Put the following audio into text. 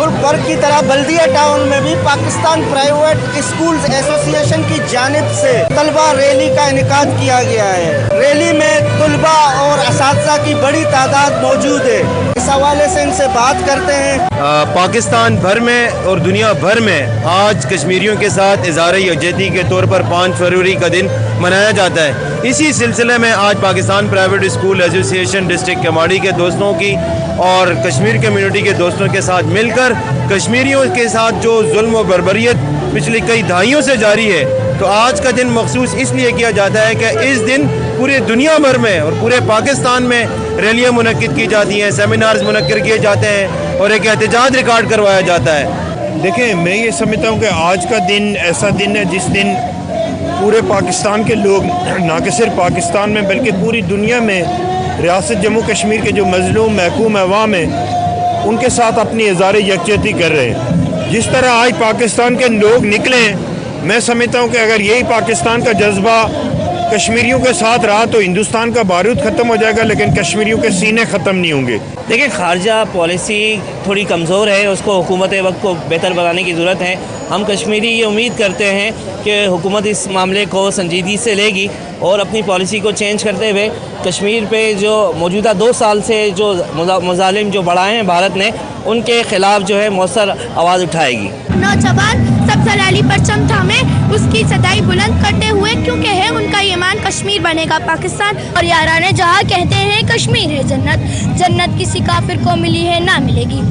मुल्क भर की तरह बल्दिया टाउन में भी पाकिस्तान प्राइवेट स्कूल्स एसोसिएशन की जानिब से तलबा रैली का इनेकाद किया गया है। रैली में तलबा और असातिज़ा की बड़ी तादाद मौजूद है। इस हवाले से इनसे बात करते हैं। पाकिस्तान भर में और दुनिया भर में आज कश्मीरियों के साथ इज़हार यकजहती के तौर पर 5 फरवरी का दिन मनाया जाता है। इसी सिलसिले में आज Pakistan private school association district कमाड़ी के दोस्तों की और कश्मीर कम्युनिटी के दोस्तों के साथ मिलकर कश्मीरियों के साथ जो जुल्म और बर्बरियत पिछली कई दहाइयों से जारी है, तो आज का दिन मखसूस इसलिए किया जाता है कि इस दिन पूरे दुनिया भर में और पूरे पाकिस्तान में रैलियाँ मुनक्किद की जाती हैं, सेमिनार्स मुनक्किद किए जाते हैं और एक एहतजाज रिकॉर्ड करवाया जाता है। देखिए, मैं ये समझता हूँ कि आज का दिन ऐसा दिन है जिस दिन पूरे पाकिस्तान के लोग, ना कि सिर्फ पाकिस्तान में बल्कि पूरी दुनिया में रियासत जम्मू कश्मीर के जो मजलूम महकूम अवाम हैं उनके साथ अपनी इज़हार यकजहती कर रहे हैं। जिस तरह आज पाकिस्तान के लोग निकले, मैं समझता हूँ कि अगर यही पाकिस्तान का जज्बा कश्मीरियों के साथ रहा तो हिंदुस्तान का बारूद ख़त्म हो जाएगा, लेकिन कश्मीरियों के सीने ख़त्म नहीं होंगे। देखिए, खारजा पॉलिसी थोड़ी कमज़ोर है, उसको हुकूमत वक्त को बेहतर बनाने की ज़रूरत है। हम कश्मीरी ये उम्मीद करते हैं कि हुकूमत इस मामले को संजीदगी से लेगी और अपनी पॉलिसी को चेंज करते हुए कश्मीर पे जो मौजूदा 2 साल से जो मज़ालिम जो बढ़ाए हैं भारत ने, उनके ख़िलाफ़ जो है मौसर आवाज़ उठाएगी। नौजवान सबसे रैली परचम थामे उसकी सदाई बुलंद करते हुए, क्योंकि है उनका ईमान कश्मीर बनेगा पाकिस्तान और याराने जहाँ कहते हैं कश्मीर है जन्नत, जन्नत किसी काफिर को मिली है ना मिलेगी।